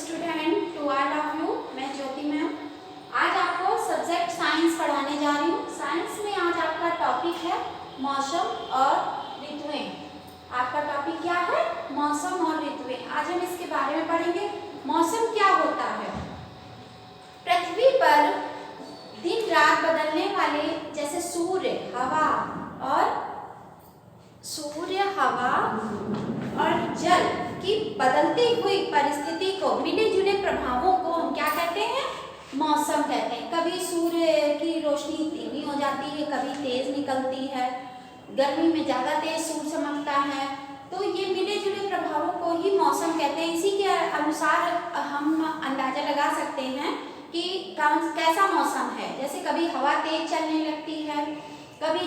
Student, to all of you, मैं Jyoti ma'am आज आपको सब्जेक्ट साइंस पढ़ाने जा रही हूँ। साइंस में आज आपका टॉपिक है मौसम और ऋतुएं। आपका टॉपिक क्या है? मौसम और ऋतुएं। आज हम इसके बारे में पढ़ेंगे। मौसम क्या होता है? पृथ्वी पर दिन रात बदलने वाले जैसे सूर्य, हवा और जल की बदलती हुई परिस्थिति को, मिले जुले प्रभावों को हम क्या कहते हैं? मौसम कहते हैं। कभी सूर्य की रोशनी धीमी हो जाती है, कभी तेज निकलती है, गर्मी में ज्यादा तेज सूर्य चमकता है, तो ये मिले जुले प्रभावों को ही मौसम कहते हैं। इसी के अनुसार हम अंदाजा लगा सकते हैं कि कैसा मौसम है। जैसे कभी हवा तेज चलने लगती है, कभी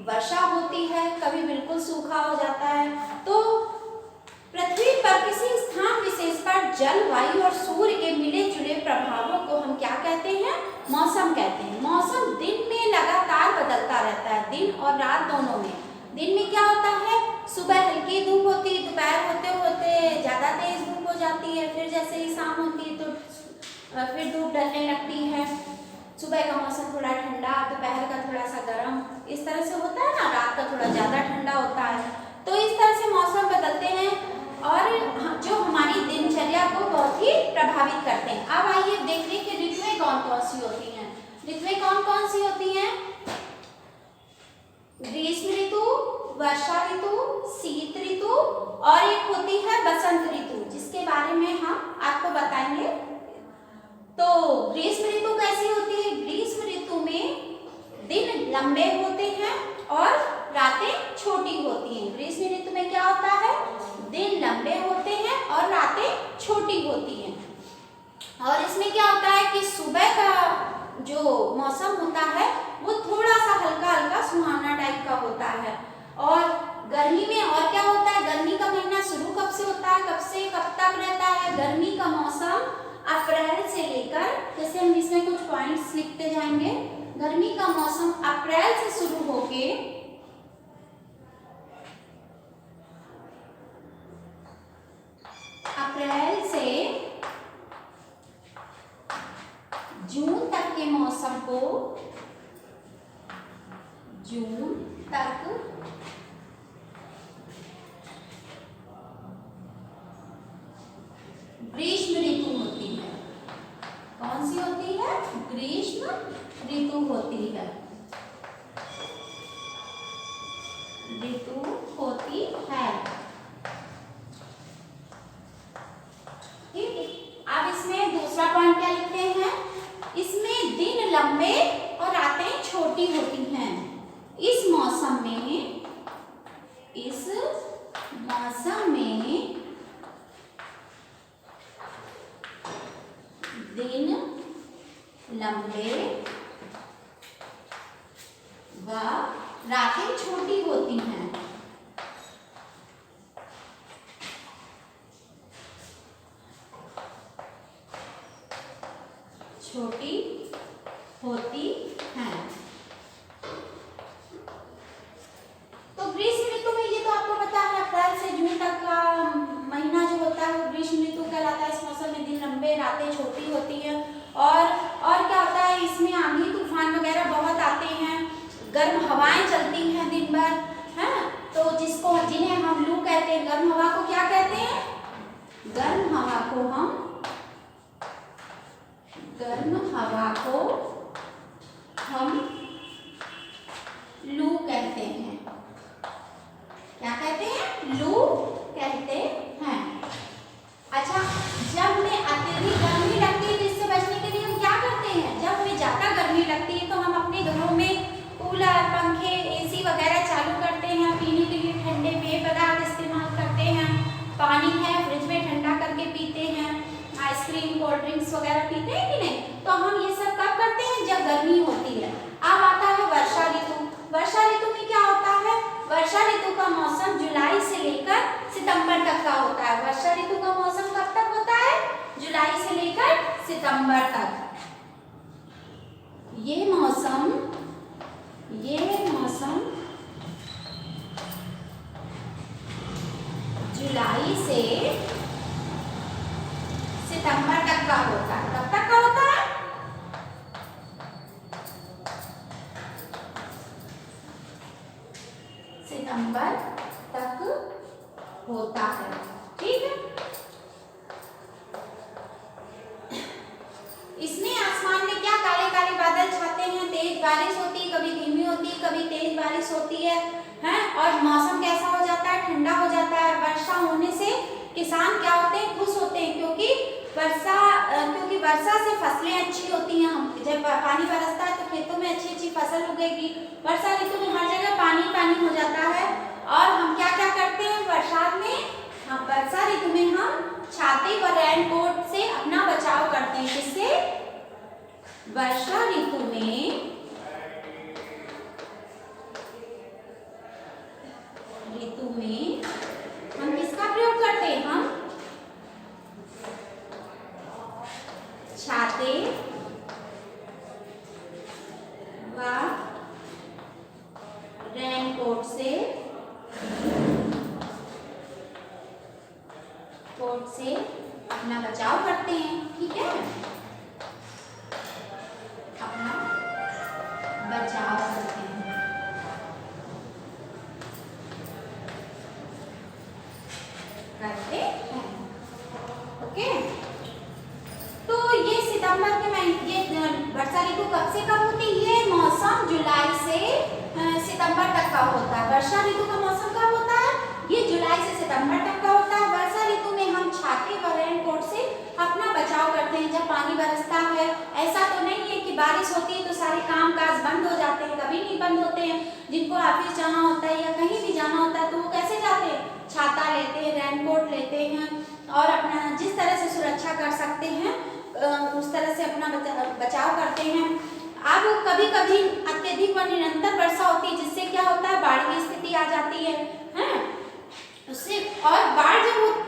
वर्षा होती है, कभी बिल्कुल सूखा हो जाता है। तो पृथ्वी पर किसी स्थान विशेष पर जल, वायु और सूर्य के मिले जुले प्रभावों को हम क्या कहते हैं? मौसम कहते हैं। मौसम दिन में लगातार बदलता रहता है, दिन और रात दोनों में। दिन में क्या होता है? सुबह हल्की धूप होती है, दोपहर होते होते ज्यादा तेज धूप हो जाती है, फिर जैसे ही शाम होती है तो फिर धूप ढलने लगती है। सुबह का मौसम थोड़ा ठंडा, दोपहर का थोड़ा सा गर्म, इस तरह से होता है ना, रात का थोड़ा ज्यादा ठंडा होता है। तो इस तरह से मौसम बदलते हैं और जो हमारी दिनचर्या को बहुत ही प्रभावित करते हैं। अब आइए देख लें कि ऋतुएं कौन कौन सी होती हैं। ऋतुएं कौन कौन सी होती हैं? ग्रीष्म ऋतु, वर्षा ऋतु, शीत ऋतु और एक होती है बसंत ऋतु, जिसके बारे में हम आपको बताएंगे। तो ग्रीष्म ऋतु कैसी होती है? ग्रीष्म ऋतु में दिन लंबे होते हैं और रातें छोटी होती हैं। ग्रीष्म ऋतु में क्या होता है? दिन लंबे होते हैं और रातें छोटी होती हैं। और इसमें क्या होता है कि सुबह का जो मौसम होता है वो थोड़ा सा हल्का हल्का सुहाना टाइप का होता है। और गर्मी में और क्या होता है? गर्मी का महीना शुरू कब से होता है, कब से कब तक रहता है? गर्मी का मौसम अप्रैल से लेकर, जैसे हम इसमें कुछ पॉइंट्स लिखते जाएंगे, गर्मी का मौसम अप्रैल से शुरू होके अप्रैल से जून तक के मौसम को, जून तक ग्रीष्म ऋतु होती है। कौन सी होती है? ग्रीष्म ऋतु होती है। ऋतु होती है। ठीक है। अब इसमें दूसरा पॉइंट क्या लिखते हैं? इसमें दिन लंबे और रातें छोटी होती हैं। इस मौसम में दिन लंबे व रातें छोटी होती हैं। छोटी होती हैं। तो ग्रीष्म ऋतु में ये तो आपको पता है, अप्रैल से जून तक का महीना जो होता है वो ग्रीष्म ऋतु कहलाता है। इस मौसम में दिन लंबे, रातें छोटी होती हैं। और क्या होता है? इसमें आंधी तूफान वगैरह बहुत आते हैं, गर्म हवाएं चलती हैं दिन भर, है। तो जिन्हें हम लू कहते हैं। गर्म हवा को क्या कहते हैं? गर्म हवा को हम लू कहते हैं। क्या कहते हैं? लू कहते हैं। अच्छा, जब हमें अत्यधिक गर्मी लगती है तो इससे बचने के लिए हम क्या करते हैं? जब हमें ज्यादा गर्मी लगती है तो हम अपने घरों में कूलर, पंखे, एसी वगैरह चालू करते हैं। पीने के लिए ठंडे पेय पदार्थ इस्तेमाल करते हैं। पानी है फ्रिज में ठंडा करके पीते हैं। आइसक्रीम, कोल्ड ड्रिंक्स वगैरह पीते हैं कि नहीं? तो हम ये सब कब करते हैं? जब गर्मी होती है। अब आता है वर्षा ऋतु। वर्षा ऋतु में क्या होता है? वर्षा ऋतु का मौसम जुलाई से लेकर सितंबर तक का होता है। वर्षा ऋतु का मौसम कब तक होता है? जुलाई से लेकर सितंबर तक। ये मौसम जुलाई से सितंबर तक का होता है। कब तक का होता है? सितंबर तक होता है। ठीक है, इसमें आसमान में क्या काले काले बादल छाते हैं, तेज बारिश होती है, कभी धीमी होती है, कभी तेज बारिश होती है, हैं? और मौसम कैसा हो जाता है? ठंडा हो जाता है। वर्षा होने से किसान क्या होते हैं? खुश होते हैं, क्योंकि वर्षा से फसलें अच्छी होती हैं। हम जब पानी बरसता है तो खेतों में अच्छी अच्छी फसल उगेगी। वर्षा ऋतु में हर जगह पानी पानी हो जाता है। और हम क्या क्या करते हैं बरसात में? हम वर्षा ऋतु में हम छाते व रेनकोट से अपना बचाव करते हैं। किससे? वर्षा ऋतु में हम किसका प्रयोग करते हैं? हम छाते व रेनकोट से अपना बचाव करते हैं। ठीक है, अपना बचाव करते हैं। ओके, तो ये सितंबर के महीने, ये वर्षा ऋतु कब से कब होती है? मौसम जुलाई से सितंबर तक का होता है। वर्षा ऋतु का मौसम कब होता है? ये जुलाई से सितंबर तक का होता है। वर्षा ऋतु में हम छाते व रेनकोट से अपना बचाव करते हैं जब पानी बरसता है। ऐसा तो नहीं है कि बारिश होती है तो सारे काम काज बंद हो जाते हैं, कभी नहीं बंद होते हैं। जिनको ऑफिस जाना होता है या कहीं भी जाना होता है तो वो कैसे जाते हैं? छाता लेते हैं, रेनकोट लेते हैं और अपना जिस तरह से सुरक्षा कर सकते हैं उस तरह से अपना बचाव करते हैं। अब कभी कभी अत्यधिक व निरंतर वर्षा होती है जिससे क्या होता है? बाढ़ की स्थिति आ जाती है, हैं? उससे और बाढ़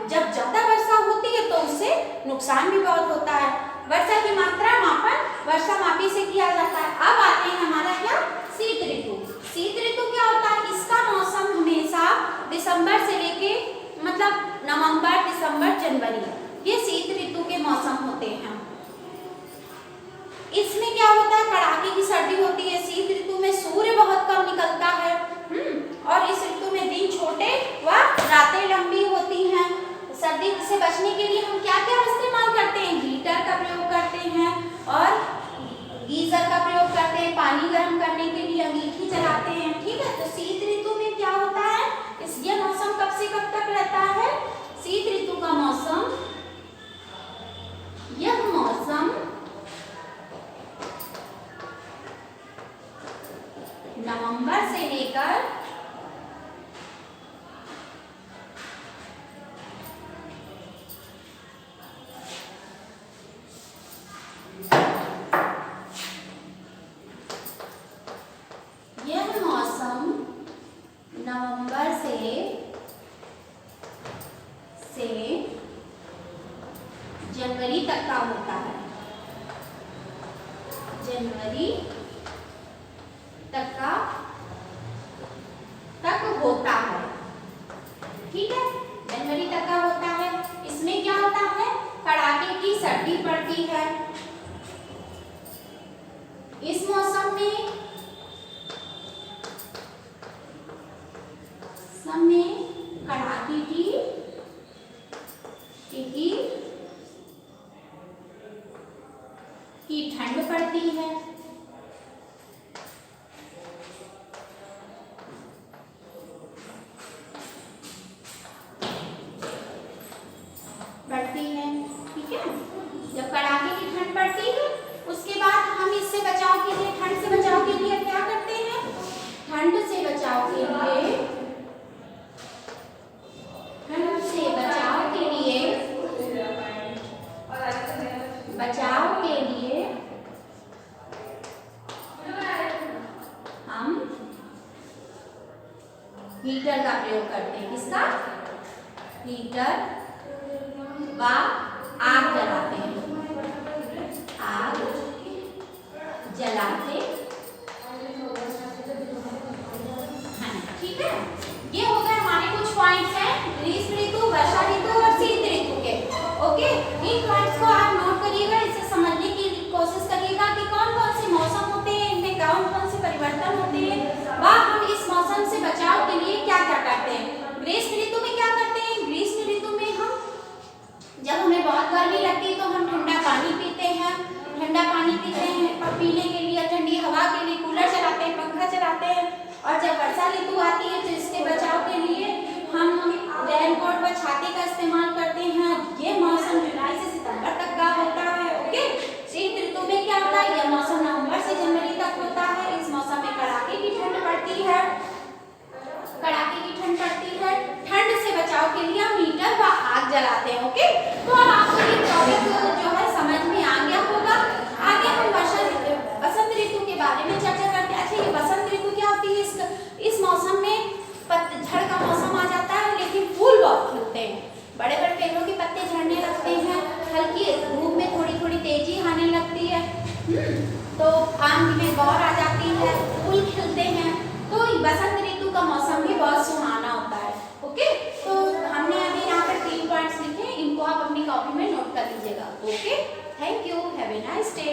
जब ज्यादा वर्षा होती है तो उससे नुकसान भी बहुत होता है। वर्षा की मात्रा मापन वर्षा मापी से किया जाता है। अब आते हैं हमारा क्या? शीत ऋतु। शीत ऋतु क्या होता है? इसका मौसम हमेशा दिसंबर से लेके मतलब नवंबर, दिसंबर, जनवरी, ये शीत ऋतु के मौसम होते हैं। इसमें क्या होता है? कड़ाके की सर्दी होती है। शीत ऋतु में सूर्य बहुत कम निकलता है और इस ऋतु में दिन छोटे व रातें लंबी होती हैं। सर्दी से बचने के लिए हम क्या क्या इस्तेमाल करते हैं? हीटर का प्रयोग करते हैं और गीजर का प्रयोग करते हैं। पानी गर्म करने के लिए अंगीठी जलाते हैं। ठीक है, तो शीत ऋतु में क्या होता है? ये मौसम कब से कब तक रहता है? शीत ऋतु का मौसम, यह मौसम नवंबर से लेकर जनवरी तक का होता है। जनवरी तक होता है। ठीक है, जनवरी तक का होता है। इसमें क्या होता है? कड़ाके की सर्दी पड़ती है। इस मौसम में कड़ाके की ठंड पड़ती है। ठीक है, जब कड़ाके की ठंड पड़ती है उसके बाद हम इससे बचाव के लिए, ठंड से बचाव के लिए क्या करते हैं? ठंड से बचाव के लिए हम हीटर का प्रयोग करते हैं। किसका? हीटर व आग जलाते हैं। आग जलाते हैं। ठीक है, ये हो गए हमारे कुछ पॉइंट्स हैं ग्रीष्म ऋतु, वर्षा ऋतु और शीत ऋतु के। ओके, इन पॉइंट्स को वर्षा ऋतु आती है तो इसके बचाव के लिए हम रेनकोट व छाते का इस्तेमाल करते हैं। ये मौसम जुलाई से सितंबर तक का होता है। ओके, शीत ऋतु में क्या होता है? यह मौसम नवंबर से जनवरी तक होता है। इस मौसम में कड़ाके की ठंड पड़ती है, कड़ाके की ठंड पड़ती है। ठंड से बचाव के लिए हम हीटर व आग जलाते हैं। ओके, तो अब आपको ये टॉपिक जो है समझ में आ गया होगा। आगे हम बसंत ऋतु के बारे में चर्चा करते हैं। अच्छा, ये बसंत ऋतु क्या होती है? इस मौसम में पतझड़ का मौसम आ जाता है, लेकिन फूल बहुत खिलते हैं, बड़े बड़े पेड़ों के पत्ते झड़ने लगते हैं, हल्की धूप में थोड़ी थोड़ी तेजी आने लगती है, तो आम में गौर आ जाती है, फूल खिलते हैं। तो बसंत ऋतु का मौसम भी बहुत सुहाना होता है। ओके, तो हमने अभी यहाँ पर 3 पॉइंट्स लिखे, इनको आप अपनी कॉपी में नोट कर लीजिएगा। Okay, thank you, have a nice day.